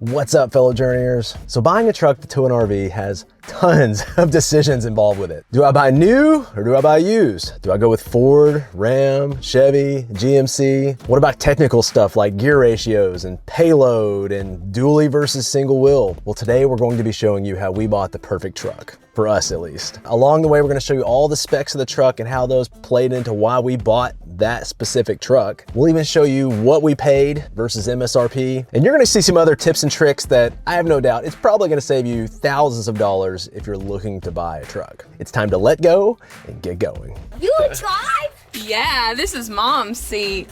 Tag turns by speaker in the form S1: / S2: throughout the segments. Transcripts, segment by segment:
S1: What's up, fellow journeyers? So buying a truck to tow an RV has tons of decisions involved with it. Do I buy new or do I buy used? Do I go with Ford, Ram, Chevy, GMC? What about technical stuff like gear ratios and payload and dually versus single wheel? Well, today we're going to be showing you how we bought the perfect truck, for us at least. Along the way, we're going to show you all the specs of the truck and how those played into why we bought that specific truck. We'll even show you what we paid versus MSRP. And you're going to see some other tips and tricks that I have no doubt it's probably going to save you thousands of dollars if you're looking to buy a truck. It's time to let go and get going.
S2: You drive?
S3: Yeah, this is Mom's seat.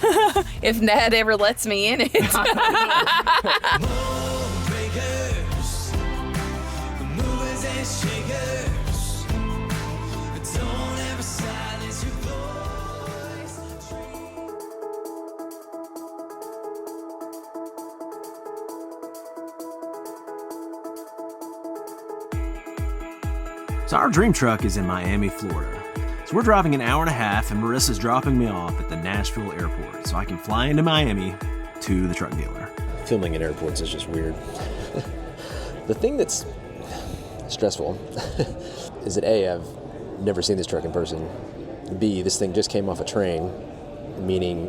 S3: If Ned ever lets me in it.
S4: So our dream truck is in Miami, Florida. So we're driving an hour and a half and Marissa's dropping me off at the Nashville airport so I can fly into Miami to the truck dealer.
S1: Filming in airports is just weird. The thing that's stressful is that A, I've never seen this truck in person. B, this thing just came off a train, meaning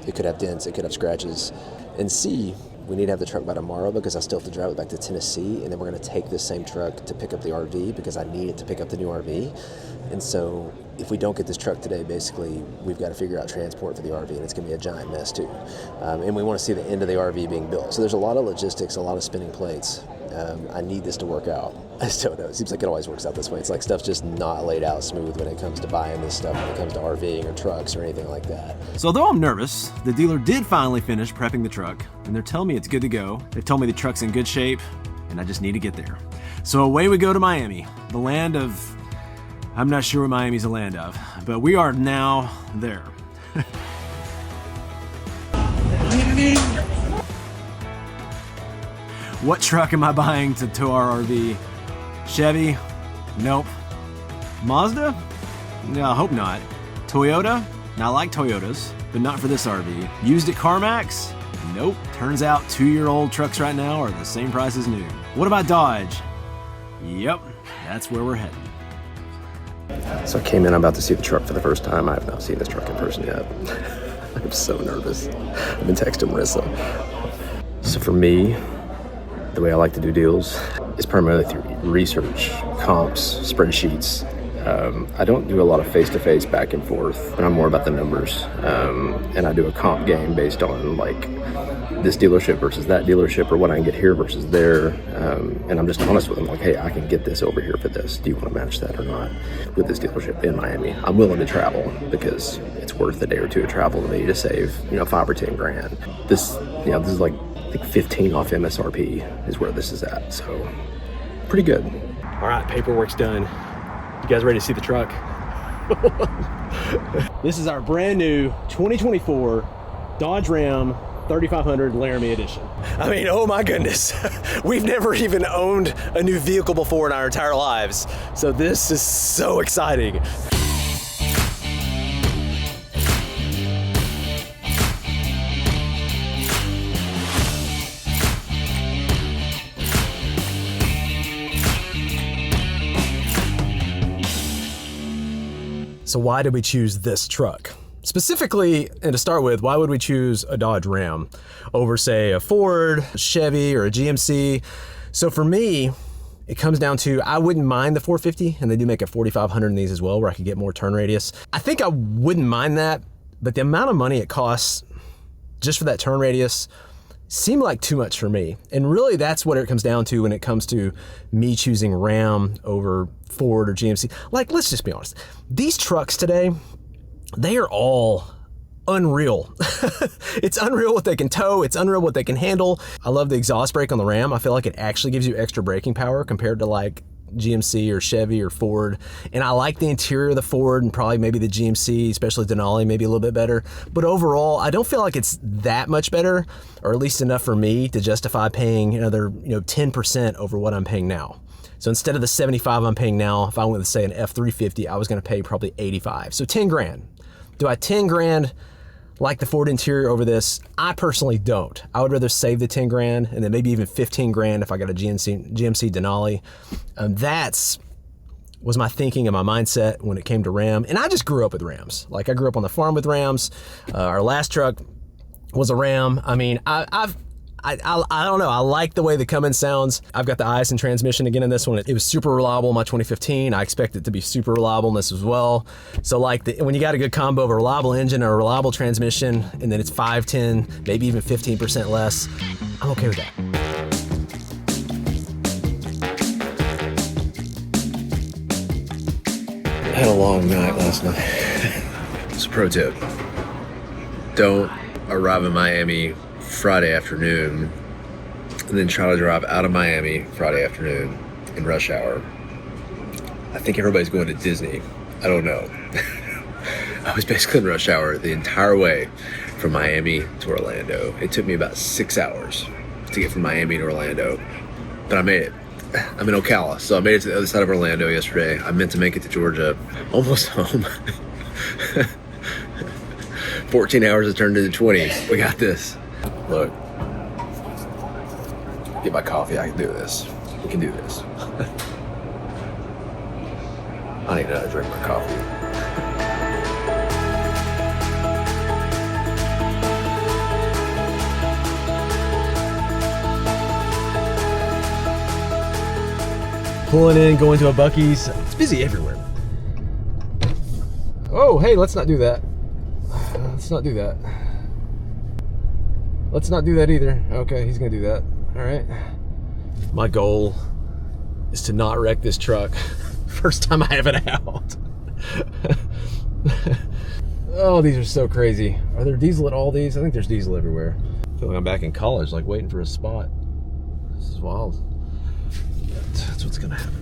S1: it could have dents, it could have scratches. And C, we need to have the truck by tomorrow because I still have to drive it back to Tennessee, and then we're going to take this same truck to pick up the RV because I need it to pick up the new RV. And so if we don't get this truck today, basically we've got to figure out transport for the RV, and it's going to be a giant mess too. And we want to see the end of the RV being built. So there's a lot of logistics, a lot of spinning plates. I need this to work out. I just don't know. It seems like it always works out this way. It's like stuff's just not laid out smooth when it comes to buying this stuff, when it comes to RVing or trucks or anything like that.
S4: So although I'm nervous, the dealer did finally finish prepping the truck, and they're telling me it's good to go. They've told me the truck's in good shape, and I just need to get there. So away we go to Miami, the land of... I'm not sure what Miami's a land of, but we are now there. What truck am I buying to tow our RV? Chevy? Nope. Mazda? No, I hope not. Toyota? Now I like Toyotas, but not for this RV. Used at CarMax? Nope. Turns out 2-year-old trucks right now are the same price as new. What about Dodge? Yep, that's where we're heading.
S1: So I came in, I'm about to see the truck for the first time. I have not seen this truck in person yet. I'm so nervous. I've been texting Marissa. So for me, the way I like to do deals is primarily through research, comps, spreadsheets. I don't do a lot of face-to-face back and forth, but I'm more about the numbers. And I do a comp game based on like this dealership versus that dealership, or what I can get here versus there. And I'm just honest with them, like, hey, I can get this over here for this. Do you want to match that or not with this dealership in Miami? I'm willing to travel because it's worth a day or two of travel to me to save, 5 or 10 grand. This is like, I think 15 off MSRP is where this is at. So pretty good. All right, paperwork's done. You guys ready to see the truck? This is our brand new 2024 Dodge Ram 3500 Laramie edition. I mean, oh my goodness. We've never even owned a new vehicle before in our entire lives. So this is so exciting. So why did we choose this truck? Specifically, and to start with, why would we choose a Dodge Ram over, say, a Ford, a Chevy, or a GMC? So for me, it comes down to, I wouldn't mind the 450, and they do make a 4500 in these as well, where I could get more turn radius. I think I wouldn't mind that, but the amount of money it costs just for that turn radius seemed like too much for me. And really that's what it comes down to when it comes to me choosing Ram over Ford or GMC. Like, let's just be honest. These trucks today, they are all unreal. It's unreal what they can tow. It's unreal what they can handle. I love the exhaust brake on the Ram. I feel like it actually gives you extra braking power compared to like GMC or Chevy or Ford. And I like the interior of the Ford and probably maybe the GMC, especially Denali, maybe a little bit better. But overall, I don't feel like it's that much better, or at least enough for me to justify paying another 10% over what I'm paying now. So instead of the 75 I'm paying now, if I went with, say, an F350, I was gonna pay probably 85. So 10 grand. Do I 10 grand like the Ford interior over this. I personally don't. I would rather save the 10 grand and then maybe even 15 grand if I got a GMC Denali. Was my thinking and my mindset when it came to Ram. And I just grew up with Rams. Like I grew up on the farm with Rams. Our last truck was a Ram. I mean, I don't know. I like the way the Cummins sounds. I've got the Ison transmission again in this one. It was super reliable in my 2015. I expect it to be super reliable in this as well. So like when you got a good combo of a reliable engine or a reliable transmission, and then it's 5, 10, maybe even 15% less, I'm okay with that.
S2: I had a long night last night. It's a pro tip. Don't arrive in Miami Friday afternoon and then try to drive out of Miami Friday afternoon in rush hour. I think everybody's going to Disney. I don't know. I was basically in rush hour the entire way from Miami to Orlando. It took me about 6 hours to get from Miami to Orlando, but I made it. I'm in Ocala, so I made it to the other side of Orlando yesterday. I meant to make it to Georgia, almost home. 14 hours has turned into 20. We got this. Look, get my coffee. I can do this. We can do this. I need to drink my coffee.
S1: Pulling in, going to a Buc-ee's. It's busy everywhere. Oh, hey, let's not do that. Let's not do that. Let's not do that either. Okay, he's gonna do that. All right. My goal is to not wreck this truck. First time I have it out. Oh, these are so crazy. Are there diesel at all these? I think there's diesel everywhere. I feel like I'm back in college, like waiting for a spot. This is wild. That's what's gonna happen.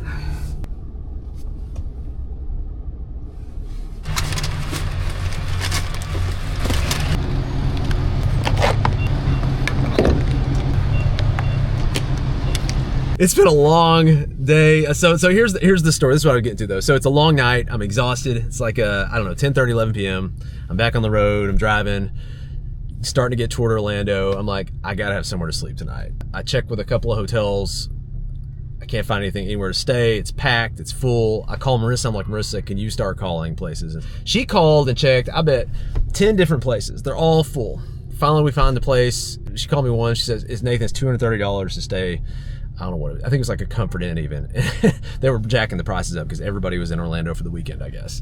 S1: It's been a long day. So here's the story. This is what I'm getting to though. So it's a long night. I'm exhausted. It's like I don't know, 10:30, 11 p.m. I'm back on the road. I'm driving, starting to get toward Orlando. I'm like, I gotta have somewhere to sleep tonight. I checked with a couple of hotels. I can't find anywhere to stay. It's packed, it's full. I call Marissa, I'm like, Marissa, can you start calling places? And she called and checked, I bet 10 different places. They're all full. Finally, we found the place. She called me once, she says, it's Nathan's $230 to stay. I don't know what it is. I think it was like a Comfort Inn even. They were jacking the prices up because everybody was in Orlando for the weekend, I guess.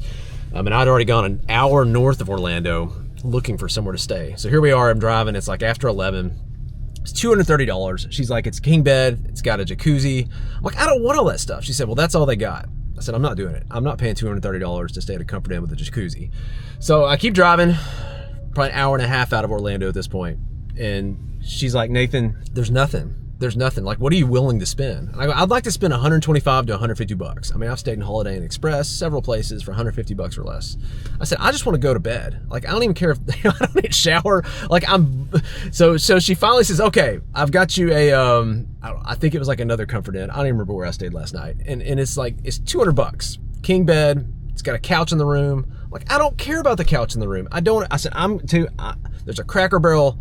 S1: And I'd already gone an hour north of Orlando looking for somewhere to stay. So here we are, I'm driving, it's like after 11. It's $230. She's like, it's a king bed, it's got a jacuzzi. I'm like, I don't want all that stuff. She said, well, that's all they got. I said, I'm not doing it. I'm not paying $230 to stay at a Comfort Inn with a jacuzzi. So I keep driving, probably an hour and a half out of Orlando at this point. And she's like, Nathan, there's nothing. There's nothing. Like, what are you willing to spend? And I go, I'd like to spend 125 to 150 bucks. I mean, I've stayed in Holiday Inn Express, several places for 150 bucks or less. I said, I just want to go to bed. Like, I don't even care if I don't need a shower. Like, so she finally says, okay, I've got you a, I think it was like another Comfort Inn. I don't even remember where I stayed last night. And it's like, it's 200 bucks. King bed. It's got a couch in the room. Like, I don't care about the couch in the room. I said, there's a Cracker Barrel.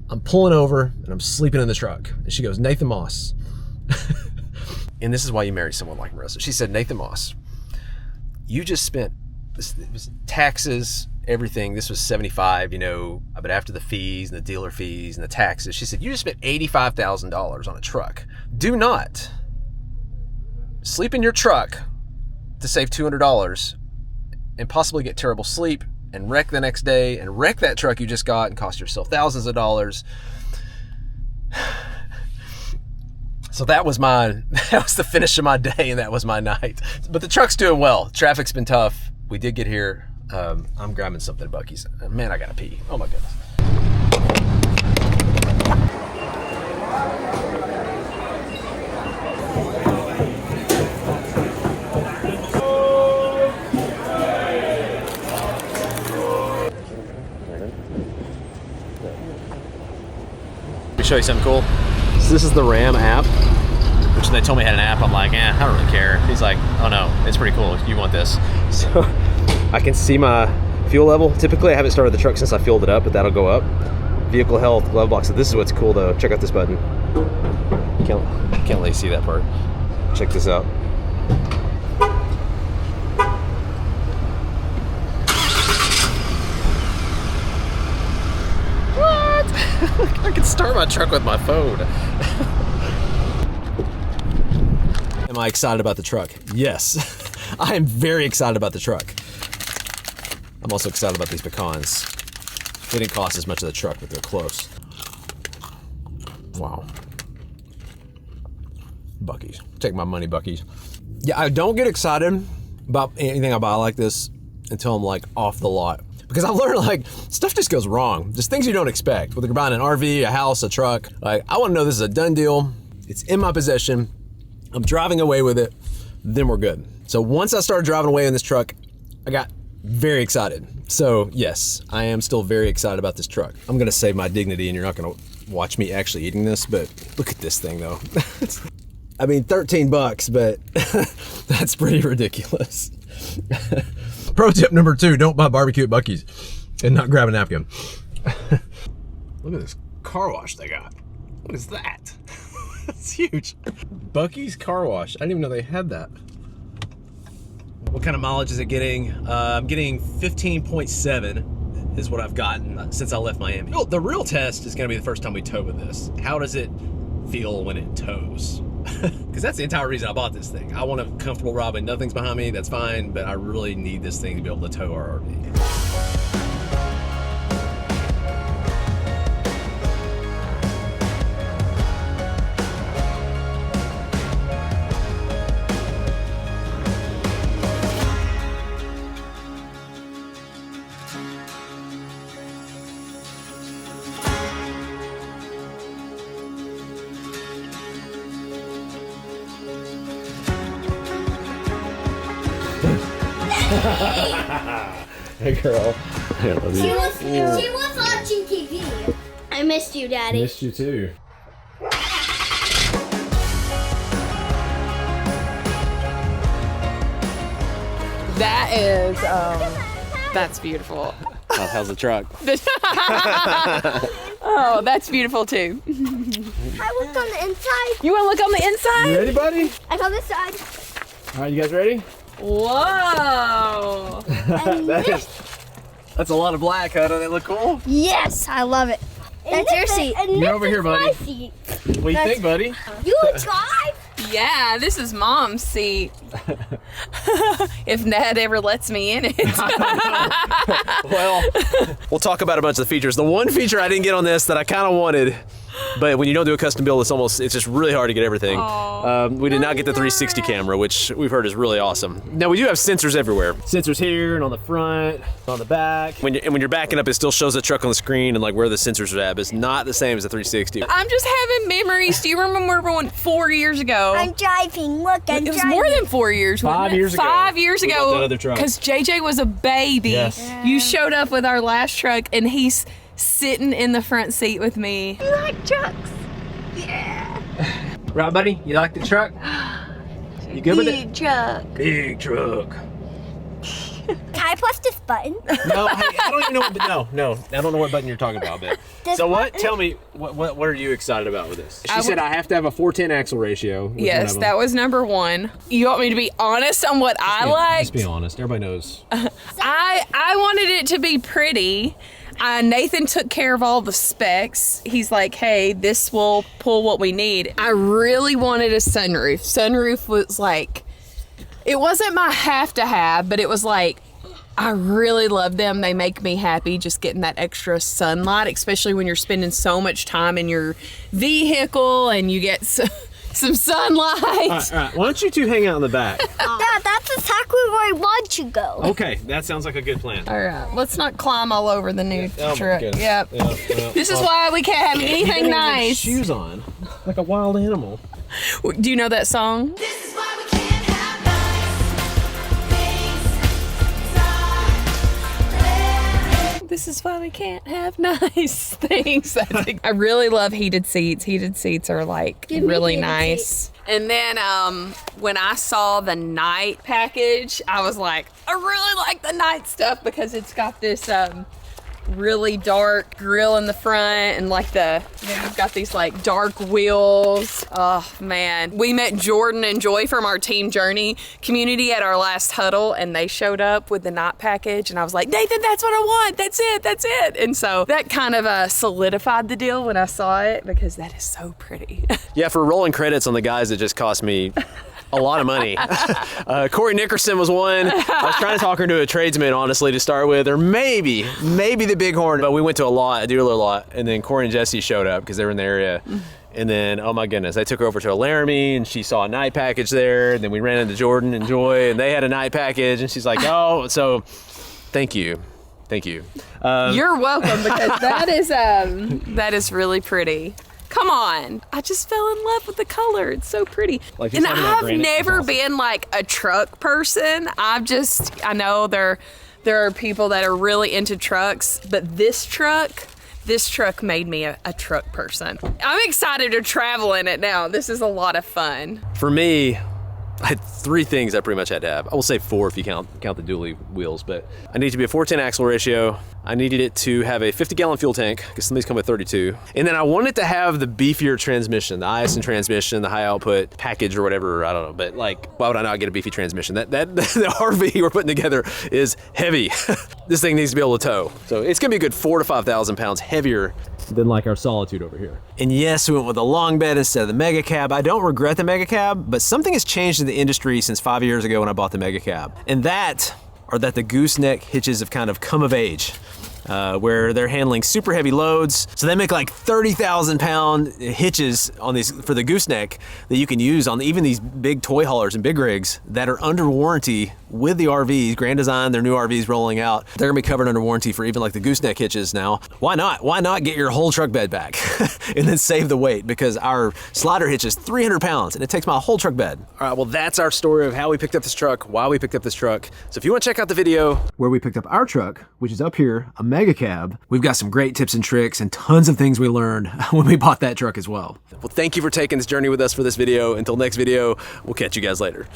S1: I'm pulling over and I'm sleeping in the truck. And she goes, Nathan Moss. And this is why you marry someone like Marissa. She said, Nathan Moss, you just spent, this was taxes, everything. This was 75, but after the fees and the dealer fees and the taxes, she said, you just spent $85,000 on a truck. Do not sleep in your truck to save $200 and possibly get terrible sleep and wreck the next day and wreck that truck you just got and cost yourself thousands of dollars. So that was the finish of my day and that was my night. But the truck's doing well. Traffic's been tough. We did get here. I'm grabbing something at Buc-ee's. Man, I gotta pee. Oh my goodness. Show you something cool. So this is the Ram app, which they told me had an app. I'm like, I don't really care. He's like, oh no, it's pretty cool. You want this? So I can see my
S5: Fuel level. Typically, I haven't started the truck since I fueled it up, but that'll go up. Vehicle health, glove box. So this is what's cool though. Check out this button. Can't really see that part. Check this out. What? I can start my truck with my phone.
S1: Am I excited about the truck? Yes. I am very excited about the truck. I'm also excited about these pecans. They didn't cost as much as the truck, but they're close. Wow. Buc-ee's. Take my money, Buc-ee's. Yeah, I don't get excited about anything I buy like this until I'm like off the lot. Because I've learned like stuff just goes wrong. Just things you don't expect. Whether you're buying an RV, a house, a truck. Like I want to know this is a done deal. It's in my possession. I'm driving away with it. Then we're good. So once I started driving away in this truck, I got very excited. So yes, I am still very excited about this truck. I'm gonna save my dignity and you're not gonna watch me actually eating this, but look at this thing though. I mean, 13 bucks, but that's pretty ridiculous. Pro tip number 2, don't buy barbecue at Buc-ee's and not grab a napkin. Look at this car wash they got. What is that? That's huge. Buc-ee's car wash. I didn't even know they had that. What kind of mileage is it getting? I'm getting 15.7 is what I've gotten since I left Miami. The real test is gonna be the first time we tow with this. How does it feel when it tows? Because that's the entire reason I bought this thing. I want a comfortable ride, but nothing's behind me, that's fine, but I really need this thing to be able to tow our RV. Hey girl. I love you.
S6: She was watching TV. I missed you, Daddy.
S1: Missed you too.
S3: That is, that's beautiful.
S5: How's the truck?
S3: Oh, that's beautiful too.
S6: I looked on the inside.
S3: You want to look on the inside?
S1: You ready, buddy?
S6: I saw this side.
S1: All right, you guys ready?
S3: Whoa.
S1: That's a lot of black, huh? Don't they look cool?
S6: Yes, I love it. That's your seat.
S1: You're over here, buddy.
S6: My seat.
S1: What do you think, buddy?
S6: You drive?
S3: Yeah, this is Mom's seat. If Ned ever lets me in it.
S5: Well, we'll talk about a bunch of the features. The one feature I didn't get on this that I kind of wanted, but when you don't do a custom build, it's just really hard to get everything. We did not get the 360 camera, which we've heard is really awesome. Now we do have sensors everywhere. Sensors here and on the front, on the back. When you're backing up, it still shows the truck on the screen and like where the sensors are at. But it's not the same as the 360.
S3: I'm just having memories. Do you remember when 4 years ago?
S6: I'm driving. Look, I'm driving.
S3: It was more than 4 years.
S5: 5 years ago.
S3: 5 years
S5: We bought
S3: ago.
S5: that other truck.
S3: Because JJ was a baby.
S5: Yes.
S3: You showed up with our last truck, and he's sitting in the front seat with me.
S6: You like trucks? Yeah.
S5: Right, buddy? You like the truck? You good with it?
S6: Big truck.
S5: Big truck.
S6: Can I press this button?
S5: No, hey, I don't even know what. No, I don't know what button you're talking about. But
S6: This
S5: so what?
S6: button?
S5: Tell me what are you excited about with this? She
S3: I
S5: said
S3: would-
S5: I have to have a 410 axle ratio. Which one
S3: Yes,
S5: of them?
S3: that was number 1. You want me to be honest on what I liked?
S5: Just be honest. Everybody knows.
S3: I wanted it to be pretty. Nathan took care of all the specs. He's like, hey, this will pull what we need. I really wanted a sunroof. Sunroof was like, it wasn't my have to have, but it was like, I really love them. They make me happy just getting that extra sunlight, especially when you're spending so much time in your vehicle and you get some sunlight.
S5: All right. Why don't you two hang out in the back?
S6: Dad, that's exactly where I want to go.
S5: Okay, that sounds like a good plan.
S3: All right, let's not climb all over the new
S5: Oh my
S3: truck.
S5: goodness.
S3: Yep.
S5: Yeah.
S3: This is why we can't have
S5: You
S3: anything
S5: didn't even have
S3: nice.
S5: shoes on, like a wild animal.
S3: Do you know that song?
S7: This is why we can't have nice things inside.
S3: this is why we can't have nice things. I really love heated seats. Heated seats are like
S6: Give me
S3: really
S6: heated
S3: nice.
S6: seats.
S3: And then when I saw the night package, I was like, I really like the night stuff because it's got this really dark grill in the front and like you've got these like dark wheels. Oh man. We met Jordan and Joy from our Team Journey community at our last huddle, and they showed up with the night package, and I was like, Nathan, that's what I want. That's it. And so that kind of solidified the deal when I saw it, because that is so pretty.
S5: Yeah, for rolling credits on the guys, it just cost me a lot of money. Corey Nickerson was one. I was trying to talk her into a tradesman, honestly, to start with, or maybe the Bighorn. But we went to a dealer lot, and then Corey and Jesse showed up because they were in the area. And then, oh my goodness, I took her over to a Laramie, and she saw a night package there. And then we ran into Jordan and Joy, and they had a night package, and she's like, oh, so thank you.
S3: You're welcome, because that is really pretty. Come on. I just fell in love with the color. It's so pretty.
S5: Like,
S3: and I've never been like a truck person. I know there are people that are really into trucks, but this truck made me a truck person. I'm excited to travel in it now. This is a lot of fun.
S5: For me, I had 3 things I pretty much had to have. I will say 4 if you count the dually wheels, but I need to be a 410 axle ratio. I needed it to have a 50-gallon fuel tank, because some of these come with 32. And then I wanted to have the beefier transmission, the ISN transmission, the high output package or whatever, I don't know. But like, why would I not get a beefy transmission? That the RV we're putting together is heavy. This thing needs to be able to tow. So it's gonna be a good 4,000 to 5,000 pounds heavier than like our Solitude over here. And yes, we went with a long bed instead of the Mega Cab. I don't regret the Mega Cab, but something has changed in the industry since 5 years ago when I bought the Mega Cab. And that the gooseneck hitches have kind of come of age. Where they're handling super heavy loads. So they make like 30,000 pound hitches on these for the gooseneck that you can use on even these big toy haulers and big rigs that are under warranty with the RVs. Grand Design, their new RVs rolling out. They're gonna be covered under warranty for even like the gooseneck hitches now. Why not? Why not get your whole truck bed back and then save the weight? Because our slider hitch is 300 pounds and it takes my whole truck bed. All right, well, that's our story of how we picked up this truck, why we picked up this truck. So if you wanna check out the video where we picked up our truck, which is up here, a Mega Cab, we've got some great tips and tricks and tons of things we learned when we bought that truck as well. Well, thank you for taking this journey with us for this video. Until next video, we'll catch you guys later.